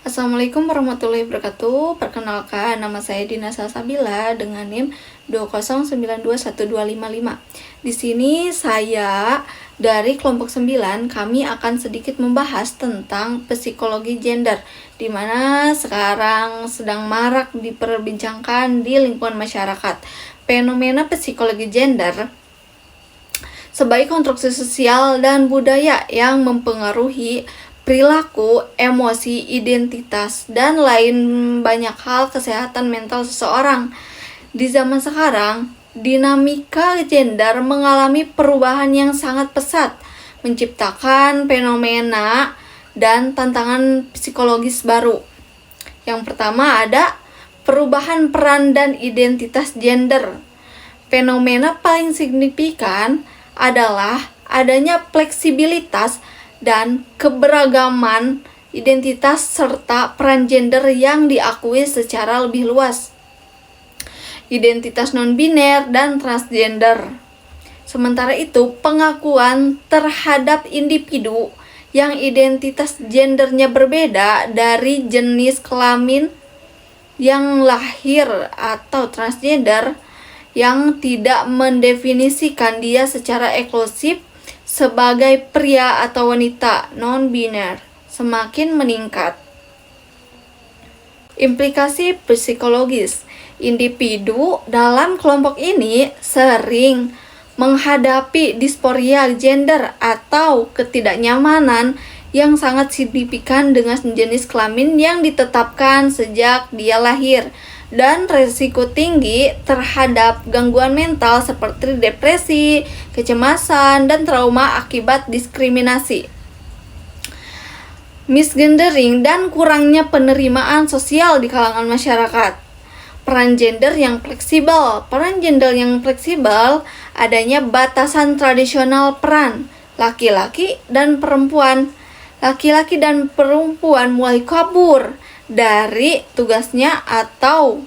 Assalamualaikum warahmatullahi wabarakatuh. Perkenalkan, nama saya Dina Salsabila dengan NIM 2092125. Di sini saya dari kelompok 9, kami akan sedikit membahas tentang psikologi gender, di mana sekarang sedang marak diperbincangkan di lingkungan masyarakat. Fenomena psikologi gender sebagai konstruksi sosial dan budaya yang mempengaruhi perilaku, emosi, identitas, dan lain banyak hal kesehatan mental seseorang. Di zaman sekarang, dinamika gender mengalami perubahan yang sangat pesat, menciptakan fenomena dan tantangan psikologis baru. Yang pertama ada perubahan peran dan identitas gender. Fenomena paling signifikan adalah adanya fleksibilitas dan keberagaman identitas serta peran gender yang diakui secara lebih luas. Identitas non-biner dan transgender. Sementara itu, pengakuan terhadap individu yang identitas gendernya berbeda dari jenis kelamin yang lahir atau transgender yang tidak mendefinisikan dia secara eksklusif sebagai pria atau wanita non-biner semakin meningkat. Implikasi psikologis. Individu dalam kelompok ini sering menghadapi disforia gender atau ketidaknyamanan yang sangat signifikan dengan jenis kelamin yang ditetapkan sejak dia lahir, dan resiko tinggi terhadap gangguan mental seperti depresi, kecemasan, dan trauma akibat diskriminasi. Misgendering dan kurangnya penerimaan sosial di kalangan masyarakat. Peran gender yang fleksibel. Peran gender yang fleksibel adanya batasan tradisional peran laki-laki dan perempuan. Laki-laki dan perempuan mulai kabur dari tugasnya, atau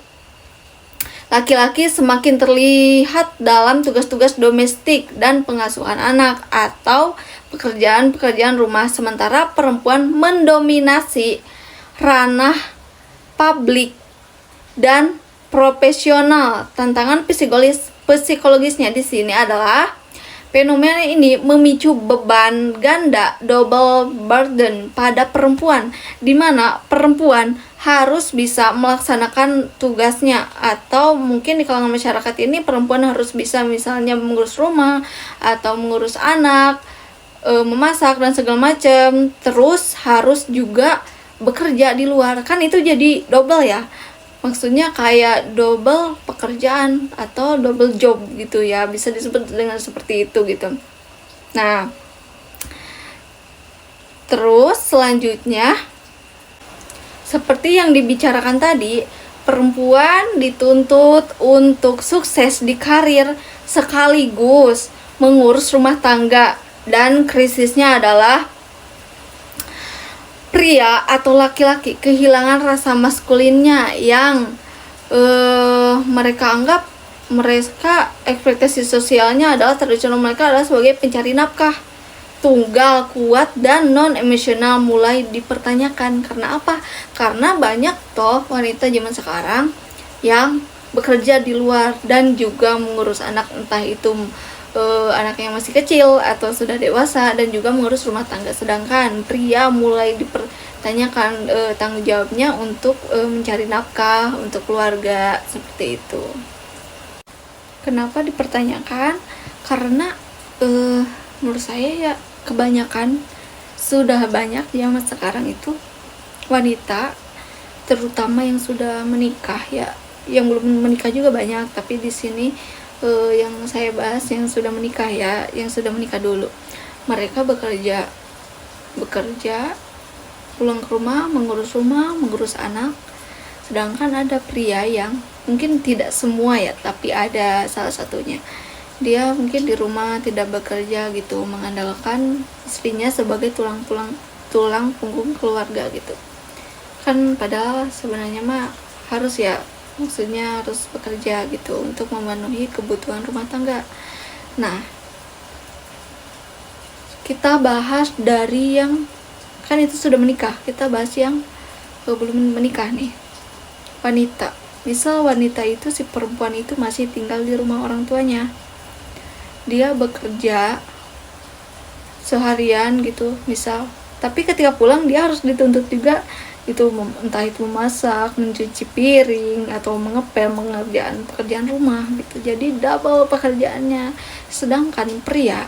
laki-laki semakin terlihat dalam tugas-tugas domestik dan pengasuhan anak atau pekerjaan-pekerjaan rumah, sementara perempuan mendominasi ranah publik dan profesional. Tantangan psikologisnya di sini adalah fenomena ini memicu beban ganda double burden pada perempuan, di mana perempuan harus bisa melaksanakan tugasnya, atau mungkin di kalangan masyarakat ini perempuan harus bisa misalnya mengurus rumah atau mengurus anak, memasak dan segala macam, terus harus juga bekerja di luar. Kan itu jadi double ya. Maksudnya kayak double pekerjaan atau double job gitu ya, bisa disebut dengan seperti itu gitu. Nah, terus selanjutnya seperti yang dibicarakan tadi, perempuan dituntut untuk sukses di karir sekaligus mengurus rumah tangga, dan krisisnya adalah pria atau laki-laki kehilangan rasa maskulinnya yang mereka anggap ekspektasi sosialnya adalah tradisional mereka adalah sebagai pencari nafkah tunggal, kuat, dan non-emosional mulai dipertanyakan. Karena apa? Karena banyak toh wanita zaman sekarang yang bekerja di luar dan juga mengurus anak, entah itu anak yang masih kecil atau sudah dewasa, dan juga mengurus rumah tangga. Sedangkan pria mulai dipertanyakan tanggung jawabnya untuk mencari nafkah untuk keluarga, seperti itu. Kenapa dipertanyakan? Karena menurut saya ya kebanyakan sudah banyak zaman sekarang itu wanita, terutama yang sudah menikah ya, yang belum menikah juga banyak, tapi di sini yang saya bahas yang sudah menikah ya, yang sudah menikah dulu. Mereka bekerja, pulang ke rumah, mengurus anak. Sedangkan ada pria yang mungkin tidak semua ya, tapi ada salah satunya. Dia mungkin di rumah tidak bekerja gitu, mengandalkan istrinya sebagai tulang punggung keluarga gitu. Kan padahal sebenarnya mah harus ya, maksudnya harus bekerja gitu untuk memenuhi kebutuhan rumah tangga. Nah, kita bahas dari yang kan itu sudah menikah, kita bahas yang belum menikah nih, wanita, misal wanita itu, si perempuan itu masih tinggal di rumah orang tuanya, dia bekerja seharian gitu misal, tapi ketika pulang dia harus dituntut juga itu, entah itu memasak, mencuci piring, atau mengepel, pekerjaan rumah gitu. Jadi double pekerjaannya. Sedangkan pria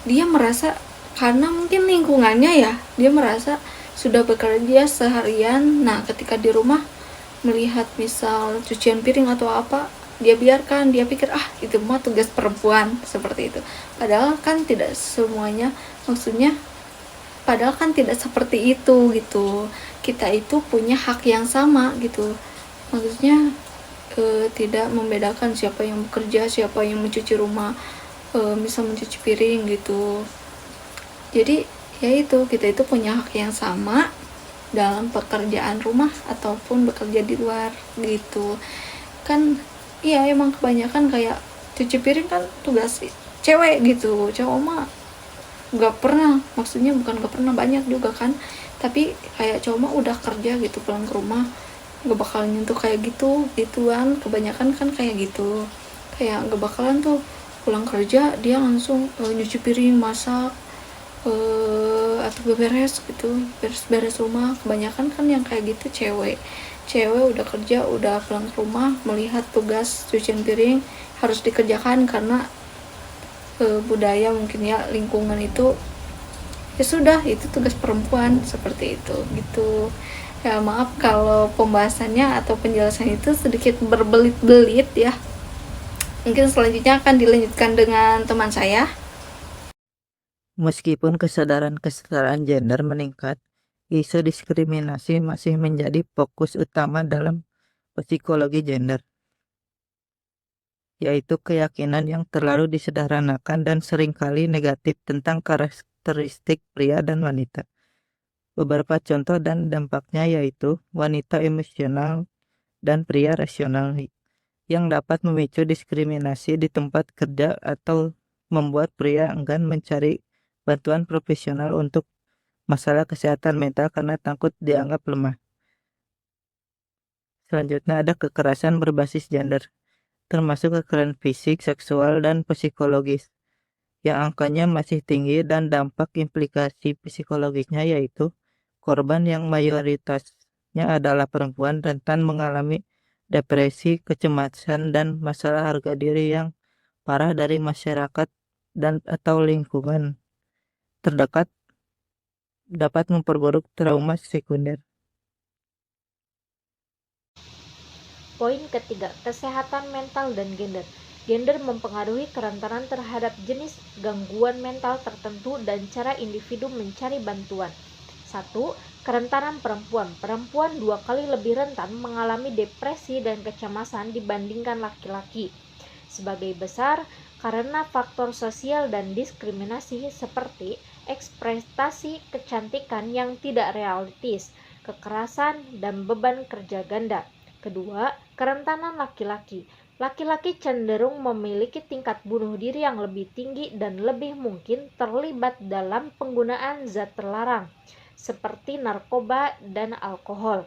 dia merasa, karena mungkin lingkungannya ya, dia merasa sudah bekerja seharian, nah ketika di rumah melihat misal cucian piring atau apa, dia biarkan, dia pikir itu mah tugas perempuan, seperti itu. Padahal kan tidak semuanya, maksudnya padahal kan tidak seperti itu gitu. Kita itu punya hak yang sama gitu, maksudnya tidak membedakan siapa yang bekerja, siapa yang mencuci rumah, misal mencuci piring gitu. Jadi ya itu, kita itu punya hak yang sama dalam pekerjaan rumah ataupun bekerja di luar gitu kan. Iya, emang kebanyakan kayak cuci piring kan tugas cewek gitu, cowok mah nggak pernah, maksudnya bukan nggak pernah, banyak juga kan, tapi kayak cowok mah udah kerja gitu, pulang ke rumah nggak bakalan nyentuh kayak gituan, kebanyakan kan kayak gitu, kayak nggak bakalan tuh pulang kerja dia langsung nyuci piring, masak, atau beberes gitu, beres-beres rumah. Kebanyakan kan yang kayak gitu cewek udah kerja, udah pulang ke rumah, melihat tugas cucian piring harus dikerjakan karena budaya mungkin ya, lingkungan itu ya sudah, itu tugas perempuan, seperti itu gitu ya. Maaf kalau pembahasannya atau penjelasan itu sedikit berbelit-belit ya. Mungkin selanjutnya akan dilanjutkan dengan teman saya. Meskipun kesadaran kesetaraan gender meningkat, isu diskriminasi masih menjadi fokus utama dalam psikologi gender, yaitu keyakinan yang terlalu disederhanakan dan seringkali negatif tentang karakteristik pria dan wanita. Beberapa contoh dan dampaknya yaitu wanita emosional dan pria rasional yang dapat memicu diskriminasi di tempat kerja atau membuat pria enggan mencari bantuan profesional untuk masalah kesehatan mental karena takut dianggap lemah. Selanjutnya ada kekerasan berbasis gender, termasuk kekerasan fisik, seksual, dan psikologis, yang angkanya masih tinggi dan dampak implikasi psikologisnya yaitu korban yang mayoritasnya adalah perempuan rentan mengalami depresi, kecemasan, dan masalah harga diri yang parah dari masyarakat dan atau lingkungan terdekat dapat memperburuk trauma sekunder. Poin ketiga, kesehatan mental dan gender. Gender mempengaruhi kerentanan terhadap jenis gangguan mental tertentu dan cara individu mencari bantuan. 1. Kerentanan perempuan. Perempuan 2 kali lebih rentan mengalami depresi dan kecemasan dibandingkan laki-laki. Sebagai besar, karena faktor sosial dan diskriminasi seperti ekspektasi kecantikan yang tidak realistis, kekerasan, dan beban kerja ganda. Kedua, kerentanan laki-laki. Laki-laki cenderung memiliki tingkat bunuh diri yang lebih tinggi dan lebih mungkin terlibat dalam penggunaan zat terlarang, seperti narkoba dan alkohol.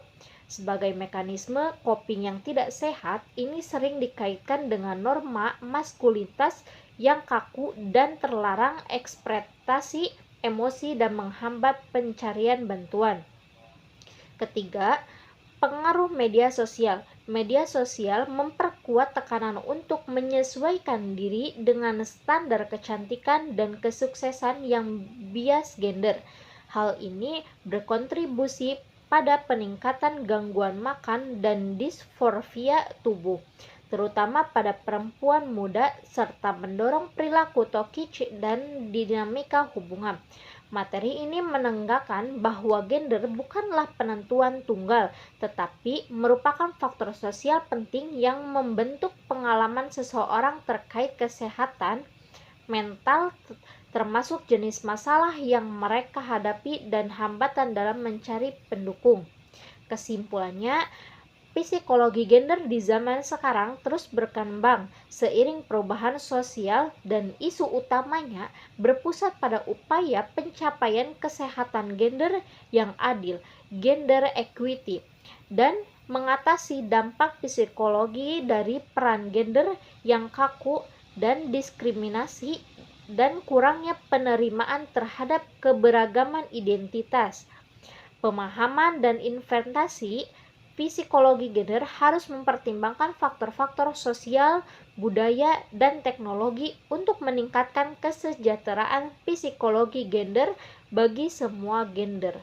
Sebagai mekanisme coping yang tidak sehat, ini sering dikaitkan dengan norma maskulinitas yang kaku dan terlarang ekspektasi emosi dan menghambat pencarian bantuan. Ketiga, pengaruh media sosial. Media sosial memperkuat tekanan untuk menyesuaikan diri dengan standar kecantikan dan kesuksesan yang bias gender. Hal ini berkontribusi pada peningkatan gangguan makan dan disforfia tubuh, terutama pada perempuan muda, serta mendorong perilaku toksik dan dinamika hubungan. Materi ini menegakkan bahwa gender bukanlah penentuan tunggal, tetapi merupakan faktor sosial penting yang membentuk pengalaman seseorang terkait kesehatan mental, termasuk jenis masalah yang mereka hadapi dan hambatan dalam mencari pendukung. Kesimpulannya, Psikologi gender di zaman sekarang terus berkembang seiring perubahan sosial dan isu utamanya berpusat pada upaya pencapaian kesehatan gender yang adil, gender equity, dan mengatasi dampak psikologi dari peran gender yang kaku dan diskriminasi dan kurangnya penerimaan terhadap keberagaman identitas. Pemahaman dan investasi psikologi gender harus mempertimbangkan faktor-faktor sosial, budaya, dan teknologi untuk meningkatkan kesejahteraan psikologi gender bagi semua gender.